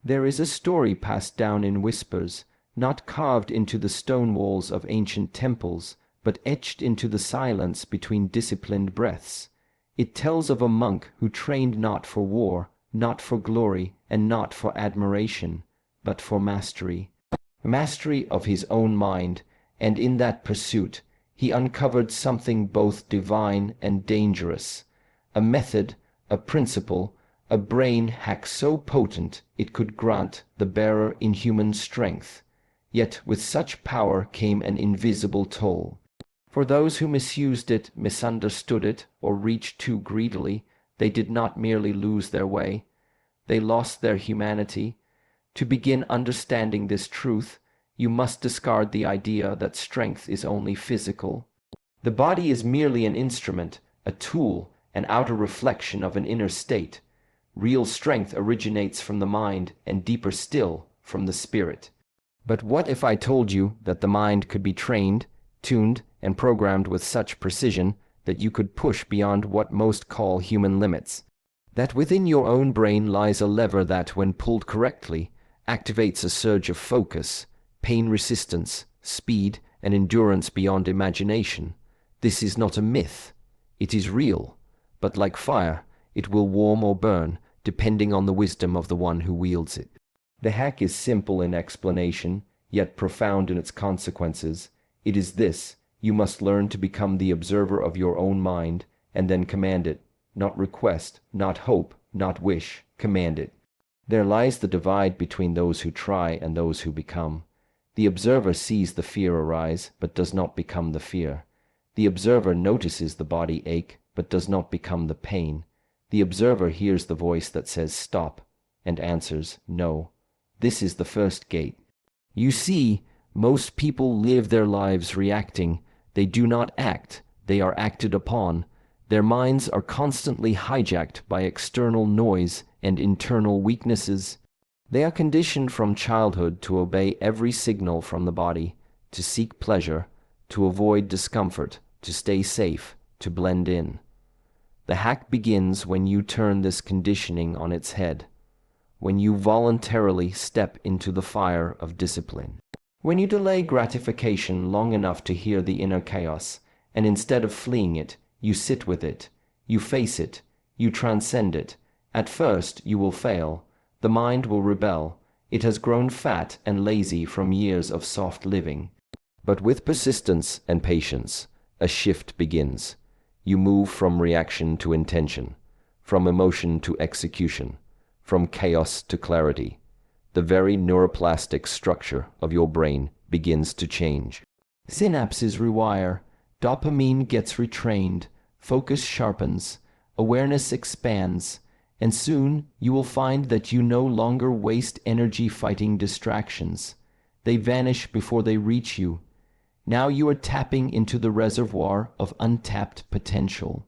There is a story passed down in whispers, not carved into the stone walls of ancient temples, but etched into the silence between disciplined breaths. It tells of a monk who trained not for war, not for glory, and not for admiration, but for mastery. Mastery of his own mind, and in that pursuit he uncovered something both divine and dangerous, a method, a principle, a brain hack so potent it could grant the bearer inhuman strength. Yet with such power came an invisible toll. For those who misused it, misunderstood it, or reached too greedily, they did not merely lose their way, they lost their humanity. To begin understanding this truth, you must discard the idea that strength is only physical. The body is merely an instrument, a tool, an outer reflection of an inner state. Real strength originates from the mind, and deeper still, from the spirit. But what if I told you that the mind could be trained, tuned, and programmed with such precision that you could push beyond what most call human limits? That within your own brain lies a lever that, when pulled correctly, activates a surge of focus, pain resistance, speed, and endurance beyond imagination. This is not a myth. It is real. But like fire, it will warm or burn, depending on the wisdom of the one who wields it. The hack is simple in explanation, yet profound in its consequences. It is this: you must learn to become the observer of your own mind, and then command it. Not request, not hope, not wish, command it. There lies the divide between those who try and those who become. The observer sees the fear arise, but does not become the fear. The observer notices the body ache, but does not become the pain. The observer hears the voice that says stop, and answers no. This is the first gate. You see, most people live their lives reacting. They do not act, they are acted upon. Their minds are constantly hijacked by external noise and internal weaknesses. They are conditioned from childhood to obey every signal from the body, to seek pleasure, to avoid discomfort, to stay safe, to blend in. The hack begins when you turn this conditioning on its head, when you voluntarily step into the fire of discipline. When you delay gratification long enough to hear the inner chaos, and instead of fleeing it, you sit with it, you face it, you transcend it. At first you will fail, the mind will rebel, it has grown fat and lazy from years of soft living. But with persistence and patience, a shift begins. You move from reaction to intention, from emotion to execution, from chaos to clarity. The very neuroplastic structure of your brain begins to change. Synapses rewire, dopamine gets retrained, focus sharpens, awareness expands, and soon you will find that you no longer waste energy fighting distractions. They vanish before they reach you. Now you are tapping into the reservoir of untapped potential.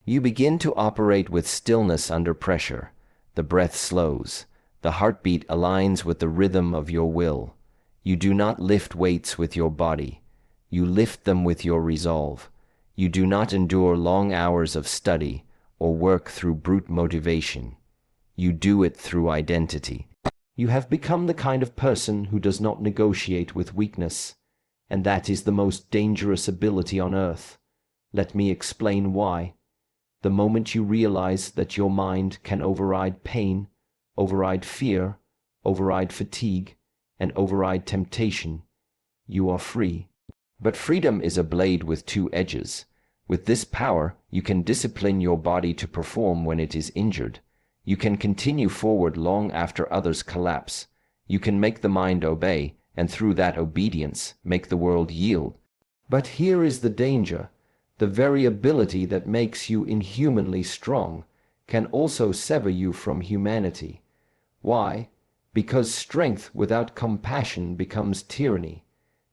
You begin to operate with stillness under pressure. The breath slows. The heartbeat aligns with the rhythm of your will. You do not lift weights with your body. You lift them with your resolve. You do not endure long hours of study or work through brute motivation. You do it through identity. You have become the kind of person who does not negotiate with weakness. And that is the most dangerous ability on earth. Let me explain why. The moment you realize that your mind can override pain, override fear, override fatigue, and override temptation, you are free. But freedom is a blade with two edges. With this power, you can discipline your body to perform when it is injured. You can continue forward long after others collapse. You can make the mind obey, and through that obedience make the world yield. But here is the danger. The very ability that makes you inhumanly strong can also sever you from humanity. Why? Because strength without compassion becomes tyranny.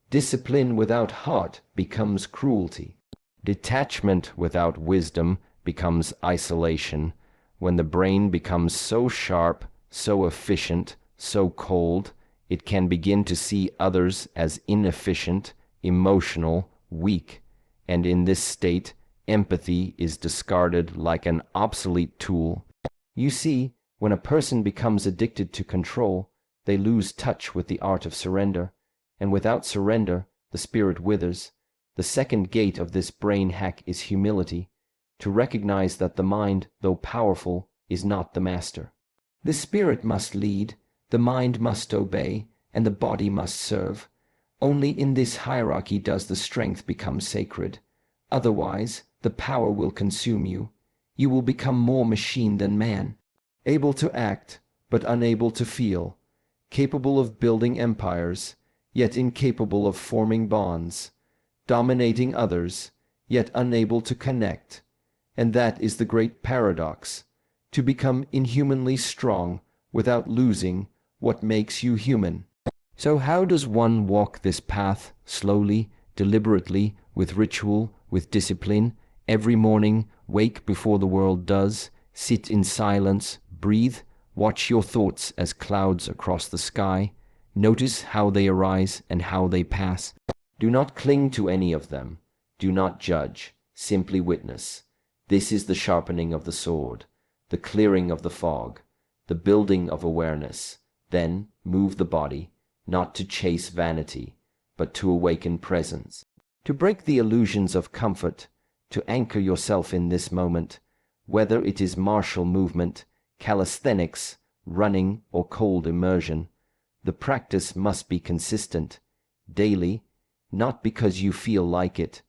Discipline without heart becomes cruelty. Detachment without wisdom becomes isolation. When the brain becomes so sharp, so efficient, so cold, it can begin to see others as inefficient, emotional, weak, and in this state, empathy is discarded like an obsolete tool. You see, when a person becomes addicted to control, they lose touch with the art of surrender, and without surrender, the spirit withers. The second gate of this brain hack is humility, to recognize that the mind, though powerful, is not the master. The spirit must lead, the mind must obey, and the body must serve. Only in this hierarchy does the strength become sacred. Otherwise, the power will consume you. You will become more machine than man, able to act, but unable to feel, capable of building empires, yet incapable of forming bonds, dominating others, yet unable to connect. And that is the great paradox, to become inhumanly strong without losing what makes you human. So how does one walk this path, slowly, deliberately, with ritual, with discipline, every morning, wake before the world does, sit in silence, breathe, watch your thoughts as clouds across the sky, notice how they arise and how they pass. Do not cling to any of them, do not judge, simply witness. This is the sharpening of the sword, the clearing of the fog, the building of awareness. Then move the body, not to chase vanity, but to awaken presence, to break the illusions of comfort, to anchor yourself in this moment, whether it is martial movement, calisthenics, running, or cold immersion. The practice must be consistent, daily, not because you feel like it,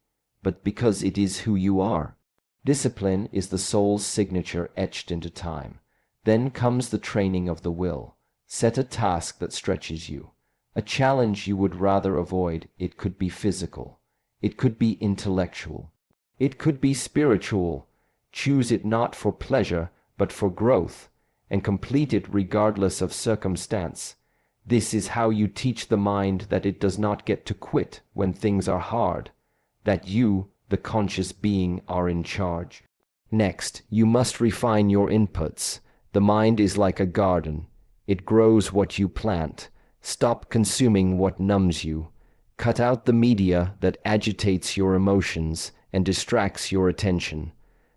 but because it is who you are. Discipline is the soul's signature etched into time. Then comes the training of the will. Set a task that stretches you, a challenge you would rather avoid. It could be physical, it could be intellectual, it could be spiritual. Choose it not for pleasure, but for growth, and complete it regardless of circumstance. This is how you teach the mind that it does not get to quit when things are hard, that you, the conscious being, are in charge. Next, you must refine your inputs. The mind is like a garden. It grows what you plant. Stop consuming what numbs you. Cut out the media that agitates your emotions and distracts your attention.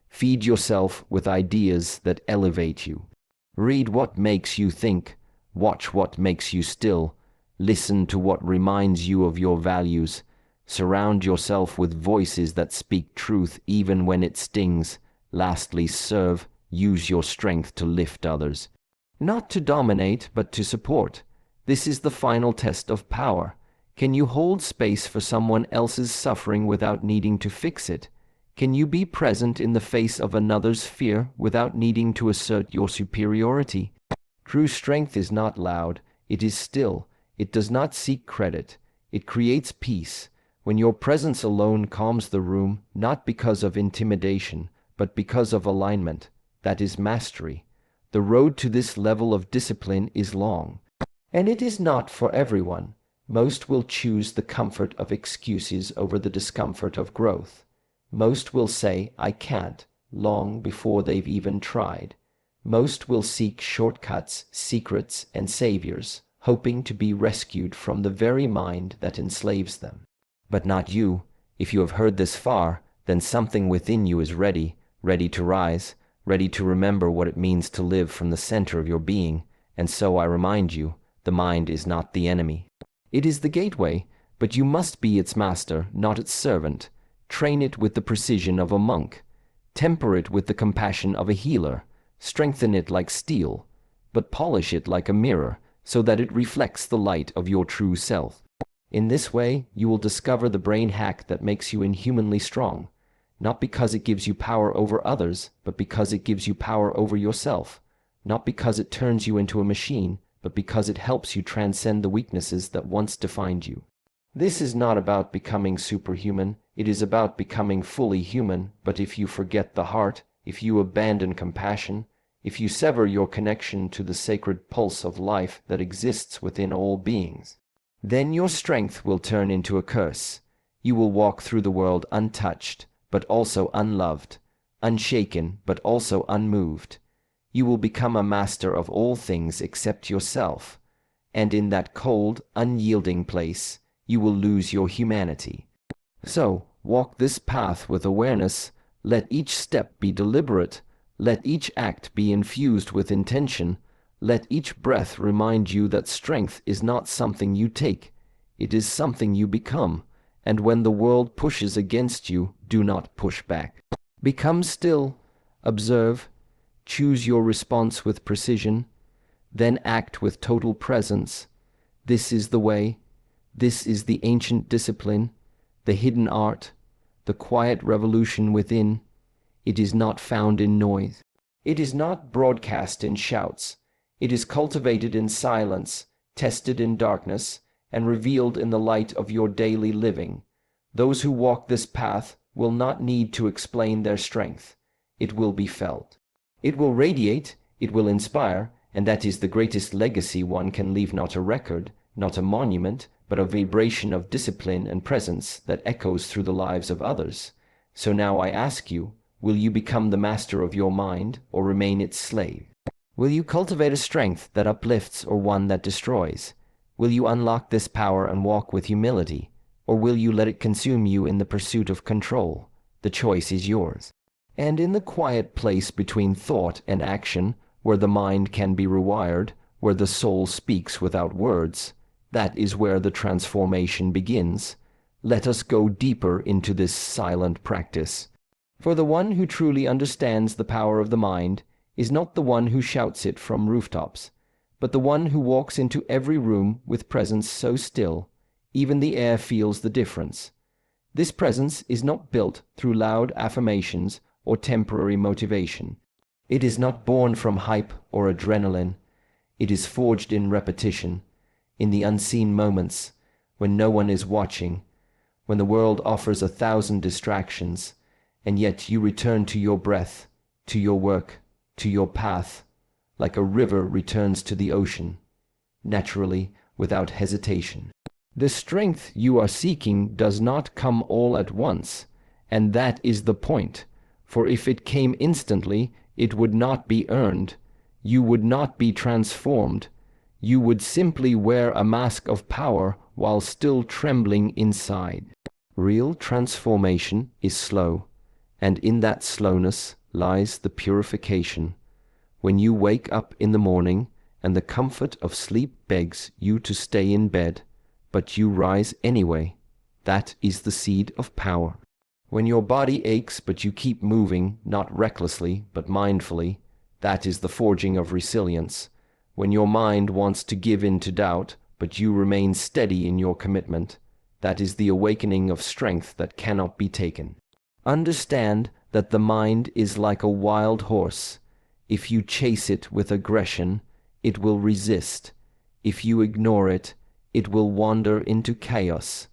Feed yourself with ideas that elevate you. Read what makes you think. Watch what makes you still. Listen to what reminds you of your values. Surround yourself with voices that speak truth even when it stings. Lastly, serve. Use your strength to lift others. Not to dominate, but to support. This is the final test of power. Can you hold space for someone else's suffering without needing to fix it? Can you be present in the face of another's fear without needing to assert your superiority? True strength is not loud, it is still. It does not seek credit. It creates peace. When your presence alone calms the room, not because of intimidation, but because of alignment, that is mastery. The road to this level of discipline is long, and it is not for everyone. Most will choose the comfort of excuses over the discomfort of growth. Most will say, "I can't," long before they've even tried. Most will seek shortcuts, secrets, and saviors, hoping to be rescued from the very mind that enslaves them. But not you. If you have heard this far, then something within you is ready, ready to rise, ready to remember what it means to live from the center of your being. And so I remind you, the mind is not the enemy. It is the gateway, but you must be its master, not its servant. Train it with the precision of a monk. Temper it with the compassion of a healer. Strengthen it like steel, but polish it like a mirror, so that it reflects the light of your true self. In this way, you will discover the brain hack that makes you inhumanly strong, not because it gives you power over others, but because it gives you power over yourself, not because it turns you into a machine, but because it helps you transcend the weaknesses that once defined you. This is not about becoming superhuman, it is about becoming fully human. But if you forget the heart, if you abandon compassion, if you sever your connection to the sacred pulse of life that exists within all beings, then your strength will turn into a curse. You will walk through the world untouched, but also unloved, unshaken, but also unmoved. You will become a master of all things except yourself, and in that cold, unyielding place, you will lose your humanity. So, walk this path with awareness. Let each step be deliberate. Let each act be infused with intention. Let each breath remind you that strength is not something you take, it is something you become, and when the world pushes against you, do not push back. Become still, observe, choose your response with precision, then act with total presence. This is the way, this is the ancient discipline, the hidden art, the quiet revolution within. It is not found in noise. It is not broadcast in shouts. It is cultivated in silence, tested in darkness, and revealed in the light of your daily living. Those who walk this path will not need to explain their strength. It will be felt. It will radiate, it will inspire, and that is the greatest legacy one can leave, not a record, not a monument, but a vibration of discipline and presence that echoes through the lives of others. So now I ask you, will you become the master of your mind or remain its slave? Will you cultivate a strength that uplifts or one that destroys? Will you unlock this power and walk with humility, or will you let it consume you in the pursuit of control? The choice is yours. And in the quiet place between thought and action, where the mind can be rewired, where the soul speaks without words, that is where the transformation begins. Let us go deeper into this silent practice. For the one who truly understands the power of the mind is not the one who shouts it from rooftops, but the one who walks into every room with presence so still, even the air feels the difference. This presence is not built through loud affirmations or temporary motivation. It is not born from hype or adrenaline. It is forged in repetition, in the unseen moments, when no one is watching, when the world offers 1,000 distractions, and yet you return to your breath, to your work, to your path, like a river returns to the ocean, naturally, without hesitation. The strength you are seeking does not come all at once, and that is the point, for if it came instantly, it would not be earned. You would not be transformed. You would simply wear a mask of power while still trembling inside. Real transformation is slow, and in that slowness lies the purification. When you wake up in the morning and the comfort of sleep begs you to stay in bed, but you rise anyway, that is the seed of power. When your body aches but you keep moving, not recklessly but mindfully, that is the forging of resilience. When your mind wants to give in to doubt, but you remain steady in your commitment, that is the awakening of strength that cannot be taken. Understand that the mind is like a wild horse. If you chase it with aggression, it will resist. If you ignore it, it will wander into chaos.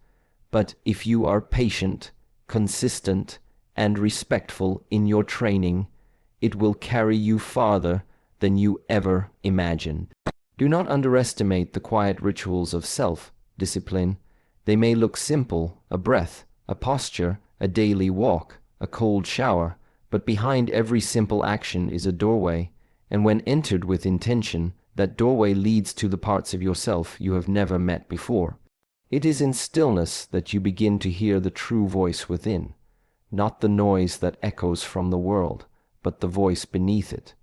But if you are patient, consistent, and respectful in your training, it will carry you farther than you ever imagined. Do not underestimate the quiet rituals of self-discipline. They may look simple, a breath, a posture, a daily walk, a cold shower, but behind every simple action is a doorway, and when entered with intention, that doorway leads to the parts of yourself you have never met before. It is in stillness that you begin to hear the true voice within, not the noise that echoes from the world, but the voice beneath it,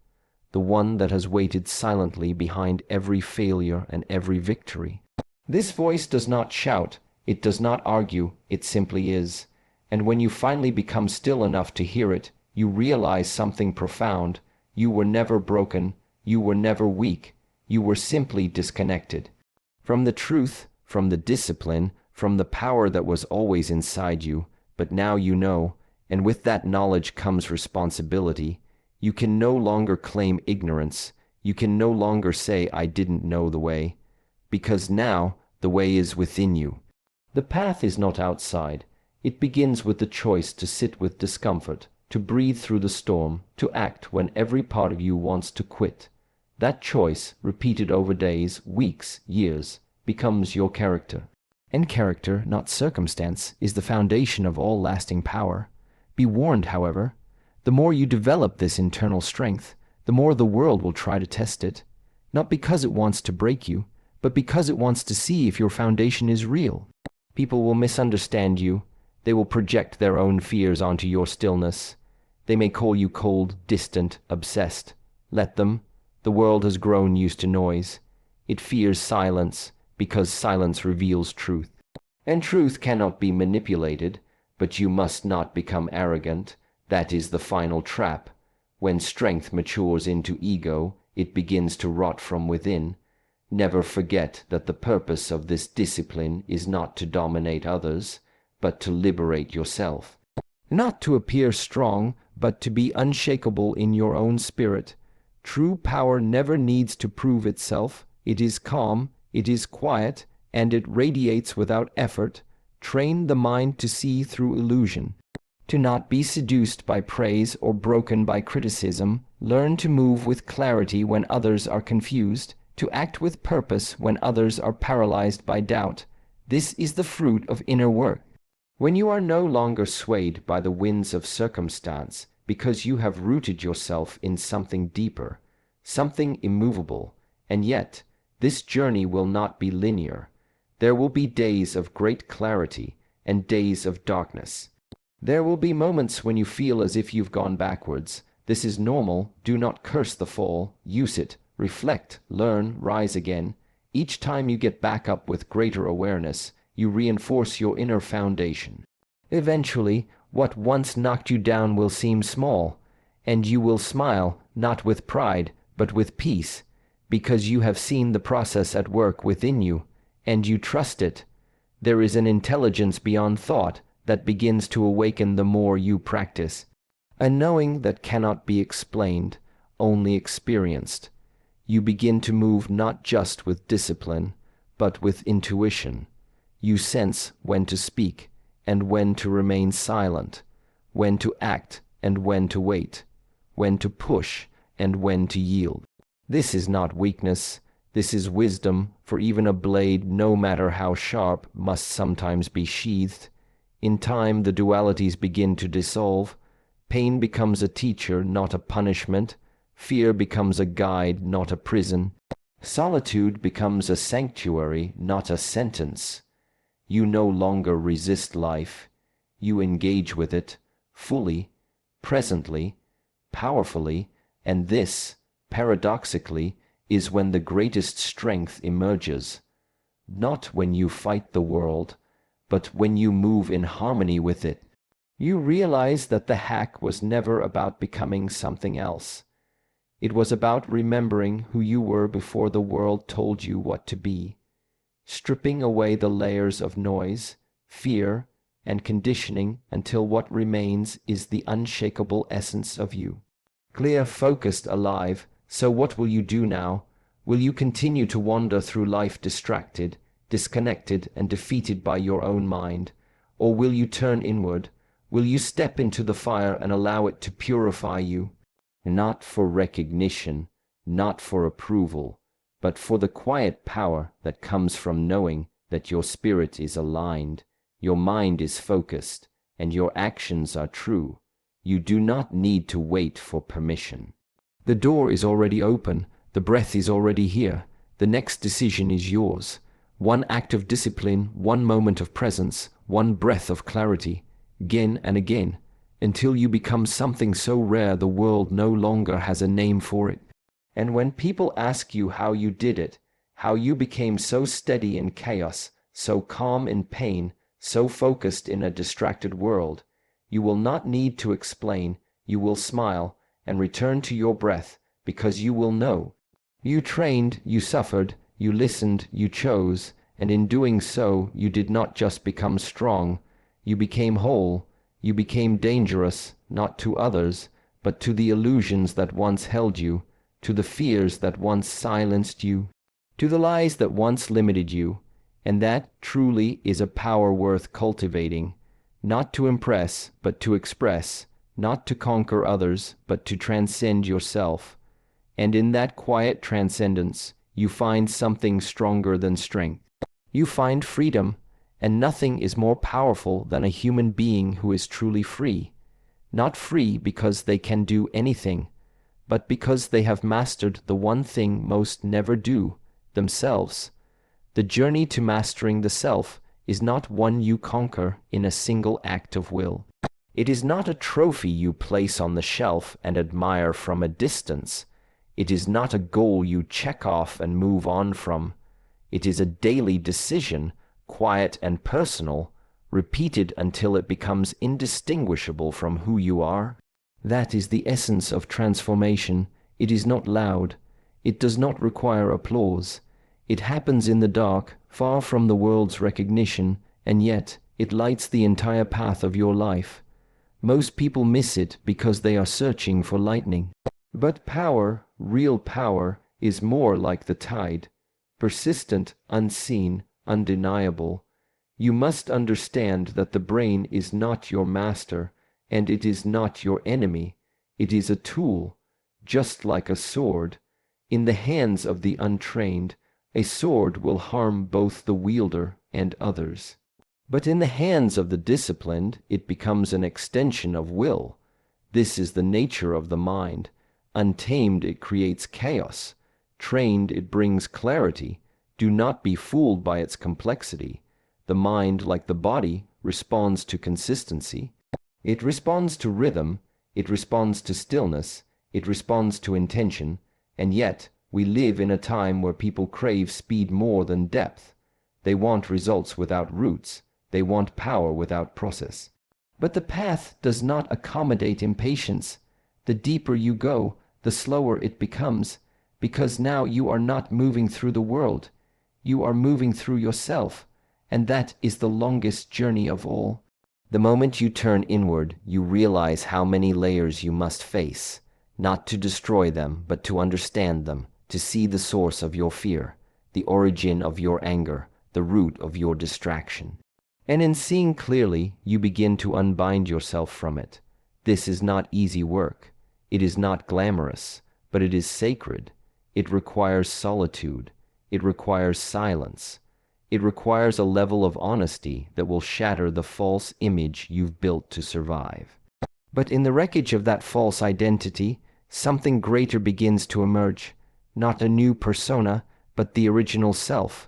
the one that has waited silently behind every failure and every victory. This voice does not shout, it does not argue, it simply is. And when you finally become still enough to hear it, you realize something profound. You were never broken, you were never weak, you were simply disconnected. From the truth, from the discipline, from the power that was always inside you, but now you know, and with that knowledge comes responsibility. You can no longer claim ignorance. You can no longer say, I didn't know the way, because now the way is within you. The path is not outside. It begins with the choice to sit with discomfort, to breathe through the storm, to act when every part of you wants to quit. That choice, repeated over days, weeks, years, becomes your character. And character, not circumstance, is the foundation of all lasting power. Be warned, however, the more you develop this internal strength, the more the world will try to test it, not because it wants to break you, but because it wants to see if your foundation is real. People will misunderstand you. They will project their own fears onto your stillness. They may call you cold, distant, obsessed. Let them. The The world has grown used to noise. It fears silence because silence reveals truth. And truth cannot be manipulated, but you must not become arrogant. That is the final trap. When strength matures into ego, it begins to rot from within. Never forget that the purpose of this discipline is not to dominate others, but to liberate yourself. Not to appear strong, but to be unshakable in your own spirit. True power never needs to prove itself. It is calm, it is quiet, and it radiates without effort. Train the mind to see through illusion, to not be seduced by praise or broken by criticism. Learn to move with clarity when others are confused, to act with purpose when others are paralyzed by doubt. This is the fruit of inner work. When you are no longer swayed by the winds of circumstance, because you have rooted yourself in something deeper, something immovable, and yet this journey will not be linear. There will be days of great clarity and days of darkness. There will be moments when you feel as if you've gone backwards. This is normal. Do not curse the fall. Use it. Reflect, learn, rise again. Each time you get back up with greater awareness, you reinforce your inner foundation. Eventually, what once knocked you down will seem small, and you will smile, not with pride, but with peace, because you have seen the process at work within you, and you trust it. There is an intelligence beyond thought that begins to awaken the more you practice, a knowing that cannot be explained, only experienced. You begin to move not just with discipline, but with intuition. You sense when to speak and when to remain silent, when to act and when to wait, when to push and when to yield. This is not weakness. This is wisdom, for even a blade, no matter how sharp, must sometimes be sheathed. In time, the dualities begin to dissolve. Pain becomes a teacher, not a punishment. Fear becomes a guide, not a prison. Solitude becomes a sanctuary, not a sentence. You no longer resist life. You engage with it, fully, presently, powerfully, and this, paradoxically, is when the greatest strength emerges. Not when you fight the world, but when you move in harmony with it. You realize that the hack was never about becoming something else. It was about remembering who you were before the world told you what to be, stripping away the layers of noise, fear, and conditioning until what remains is the unshakable essence of you. Clear, focused, alive. So what will you do now? Will you continue to wander through life distracted, disconnected, and defeated by your own mind? Or will you turn inward? Will you step into the fire and allow it to purify you? Not for recognition, not for approval, but for the quiet power that comes from knowing that your spirit is aligned, your mind is focused, and your actions are true. You do not need to wait for permission. The door is already open, the breath is already here, the next decision is yours. One act of discipline, one moment of presence, one breath of clarity, again and again, until you become something so rare the world no longer has a name for it. And when people ask you how you did it, how you became so steady in chaos, so calm in pain, so focused in a distracted world, you will not need to explain, you will smile and return to your breath, because you will know. You trained, you suffered, you listened, you chose, and in doing so you did not just become strong, you became whole, you became dangerous, not to others, but to the illusions that once held you, to the fears that once silenced you, to the lies that once limited you, and that truly is a power worth cultivating, not to impress, but to express, not to conquer others, but to transcend yourself. And in that quiet transcendence, you find something stronger than strength. You find freedom, and nothing is more powerful than a human being who is truly free. Not free because they can do anything, but because they have mastered the one thing most never do, themselves. The journey to mastering the self is not one you conquer in a single act of will. It is not a trophy you place on the shelf and admire from a distance. It is not a goal you check off and move on from. It is a daily decision, quiet and personal, repeated until it becomes indistinguishable from who you are. That is the essence of transformation. It is not loud. It does not require applause. It happens in the dark, far from the world's recognition, and yet it lights the entire path of your life. Most people miss it because they are searching for lightning. But power, real power, is more like the tide. Persistent, unseen, undeniable. You must understand that the brain is not your master, and it is not your enemy. It is a tool, just like a sword. In the hands of the untrained, a sword will harm both the wielder and others. But in the hands of the disciplined, it becomes an extension of will. This is the nature of the mind. Untamed, it creates chaos. Trained, it brings clarity. Do not be fooled by its complexity. The mind, like the body, responds to consistency. It responds to rhythm. It responds to stillness. It responds to intention. And yet, we live in a time where people crave speed more than depth. They want results without roots. They want power without process. But the path does not accommodate impatience. The deeper you go, the slower it becomes, because now you are not moving through the world. You are moving through yourself, and that is the longest journey of all. The moment you turn inward, you realize how many layers you must face, not to destroy them, but to understand them, to see the source of your fear, the origin of your anger, the root of your distraction. And in seeing clearly, you begin to unbind yourself from it. This is not easy work. It is not glamorous, but it is sacred. It requires solitude. It requires silence. It requires a level of honesty that will shatter the false image you've built to survive. But in the wreckage of that false identity, something greater begins to emerge. Not a new persona, but the original self.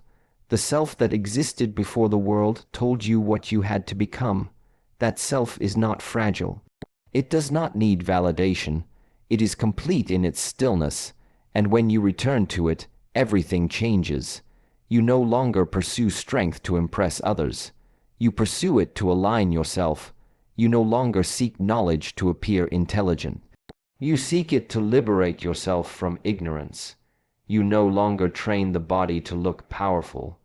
The self that existed before the world told you what you had to become. That self is not fragile. It does not need validation. It is complete in its stillness, and when you return to it, everything changes. You no longer pursue strength to impress others. You pursue it to align yourself. You no longer seek knowledge to appear intelligent. You seek it to liberate yourself from ignorance. You no longer train the body to look powerful.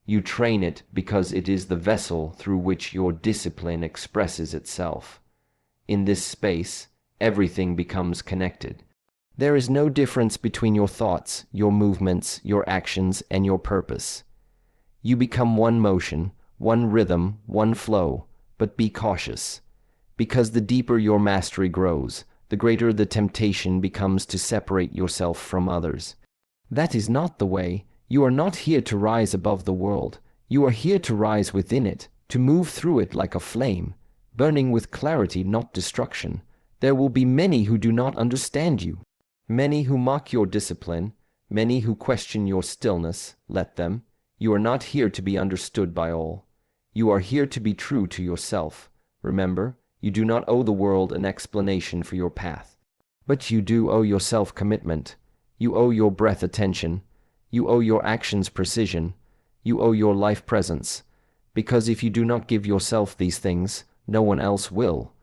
You train it because it is the vessel through which your discipline expresses itself. In this space, everything becomes connected. There is no difference between your thoughts, your movements, your actions, and your purpose. You become one motion, one rhythm, one flow, but be cautious. Because the deeper your mastery grows, the greater the temptation becomes to separate yourself from others. That is not the way. You are not here to rise above the world. You are here to rise within it, to move through it like a flame, burning with clarity, not destruction. There will be many who do not understand you. Many who mock your discipline, many who question your stillness. Let them. You are not here to be understood by all. You are here to be true to yourself. Remember, you do not owe the world an explanation for your path. But you do owe yourself commitment. You owe your breath attention. You owe your actions precision. You owe your life presence. Because if you do not give yourself these things, no one else will.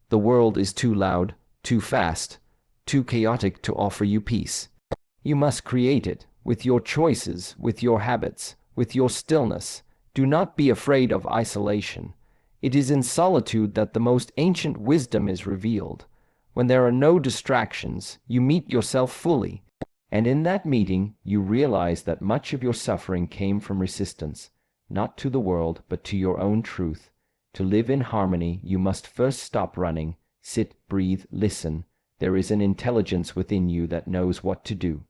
The world is too loud, too fast, too chaotic to offer you peace. You must create it, with your choices, with your habits, with your stillness. Do not be afraid of isolation. It is in solitude that the most ancient wisdom is revealed. When there are no distractions, you meet yourself fully. And in that meeting, you realize that much of your suffering came from resistance, not to the world, but to your own truth. To live in harmony, you must first stop running, sit, breathe, listen. There is an intelligence within you that knows what to do.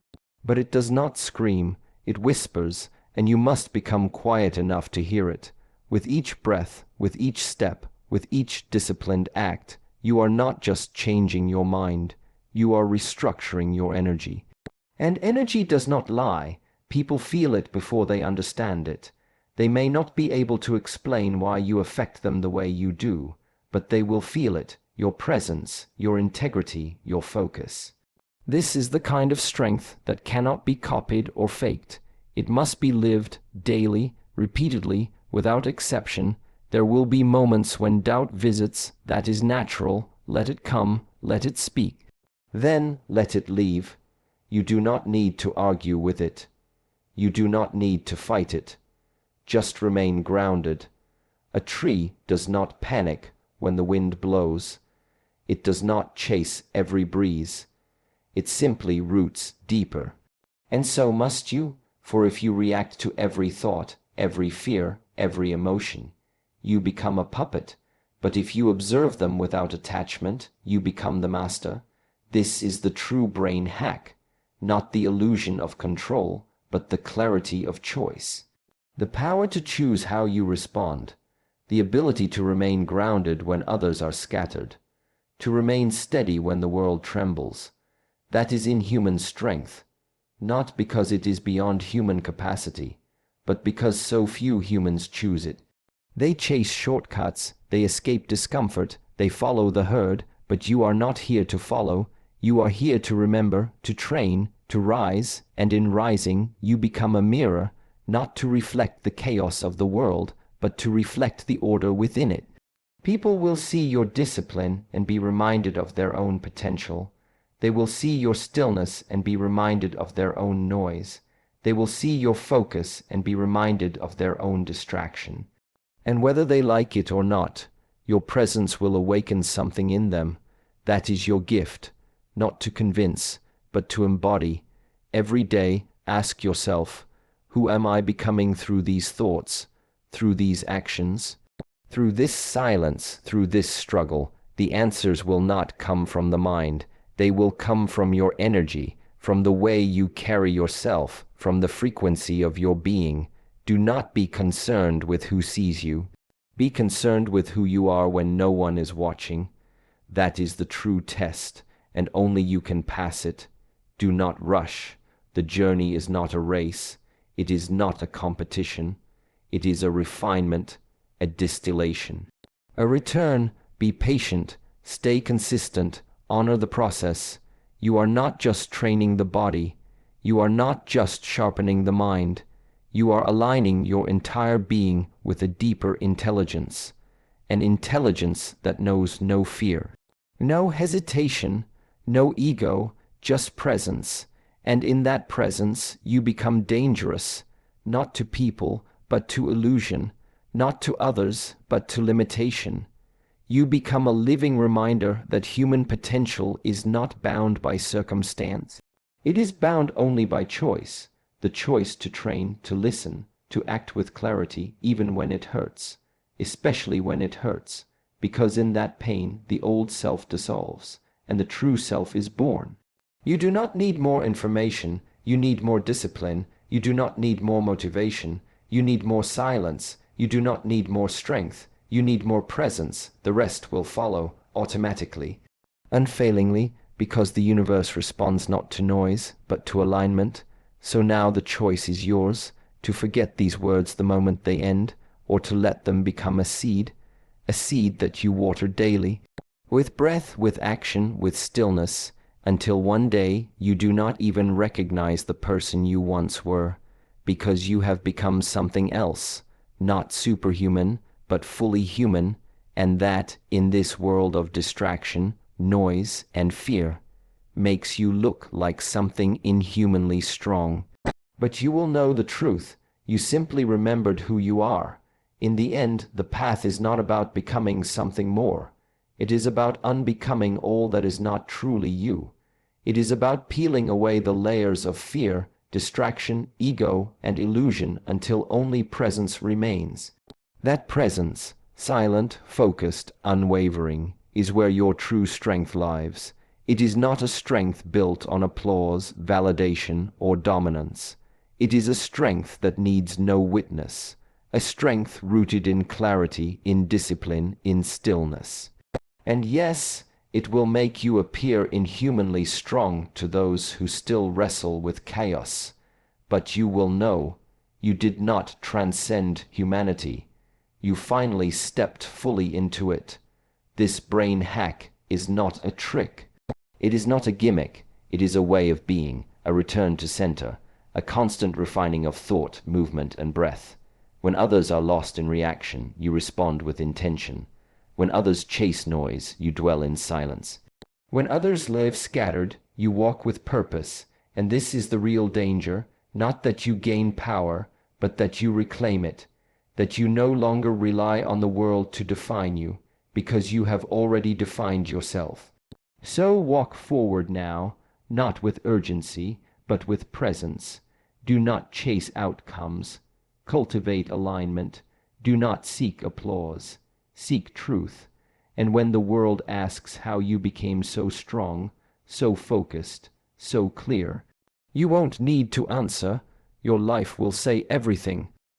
But it does not scream, it whispers, and you must become quiet enough to hear it. With each breath, with each step, with each disciplined act, you are not just changing your mind, you are restructuring your energy. And energy does not lie. People feel it before they understand it. They may not be able to explain why you affect them the way you do, but they will feel it, your presence, your integrity, your focus. This is the kind of strength that cannot be copied or faked. It must be lived daily, repeatedly, without exception. There will be moments when doubt visits. That is natural. Let it come, let it speak. Then let it leave. You do not need to argue with it. You do not need to fight it. Just remain grounded. A tree does not panic when the wind blows. It does not chase every breeze. It simply roots deeper. And so must you, for if you react to every thought, every fear, every emotion, you become a puppet. But if you observe them without attachment, you become the master. This is the true brain hack, not the illusion of control, but the clarity of choice. The power to choose how you respond, the ability to remain grounded when others are scattered, to remain steady when the world trembles. That is inhuman strength, not because it is beyond human capacity, but because so few humans choose it. They chase shortcuts, they escape discomfort, they follow the herd, but you are not here to follow. You are here to remember, to train, to rise, and in rising you become a mirror, not to reflect the chaos of the world, but to reflect the order within it. People will see your discipline and be reminded of their own potential. They will see your stillness and be reminded of their own noise. They will see your focus and be reminded of their own distraction. And whether they like it or not, your presence will awaken something in them. That is your gift, not to convince, but to embody. Every day, ask yourself, who am I becoming through these thoughts, through these actions? Through this silence, through this struggle, the answers will not come from the mind. They will come from your energy, from the way you carry yourself, from the frequency of your being. Do not be concerned with who sees you. Be concerned with who you are when no one is watching. That is the true test, and only you can pass it. Do not rush. The journey is not a race. It is not a competition. It is a refinement, a distillation. A return. Be patient. Stay consistent. Honor the process. You are not just training the body. You are not just sharpening the mind. You are aligning your entire being with a deeper intelligence, an intelligence that knows no fear, no hesitation, no ego, just presence. And in that presence, you become dangerous, not to people, but to illusion, not to others, but to limitation. You become a living reminder that human potential is not bound by circumstance. It is bound only by choice, the choice to train, to listen, to act with clarity even when it hurts, especially when it hurts, because in that pain the old self dissolves, and the true self is born. You do not need more information, you need more discipline. You do not need more motivation, you need more silence. You do not need more strength, you need more presence. The rest will follow automatically, unfailingly, because the universe responds not to noise, but to alignment. So now the choice is yours, to forget these words the moment they end, or to let them become a seed that you water daily, with breath, with action, with stillness, until one day you do not even recognize the person you once were, because you have become something else, not superhuman, but fully human, and that, in this world of distraction, noise, and fear, makes you look like something inhumanly strong. But you will know the truth. You simply remembered who you are. In the end, the path is not about becoming something more. It is about unbecoming all that is not truly you. It is about peeling away the layers of fear, distraction, ego, and illusion until only presence remains. That presence, silent, focused, unwavering, is where your true strength lies. It is not a strength built on applause, validation, or dominance. It is a strength that needs no witness, a strength rooted in clarity, in discipline, in stillness. And yes, it will make you appear inhumanly strong to those who still wrestle with chaos. But you will know you did not transcend humanity. You finally stepped fully into it. This brain hack is not a trick. It is not a gimmick. It is a way of being, a return to center, a constant refining of thought, movement, and breath. When others are lost in reaction, you respond with intention. When others chase noise, you dwell in silence. When others live scattered, you walk with purpose, and this is the real danger, not that you gain power, but that you reclaim it, that you no longer rely on the world to define you, because you have already defined yourself. So walk forward now, not with urgency, but with presence. Do not chase outcomes. Cultivate alignment. Do not seek applause. Seek truth. And when the world asks how you became so strong, so focused, so clear, you won't need to answer. Your life will say everything.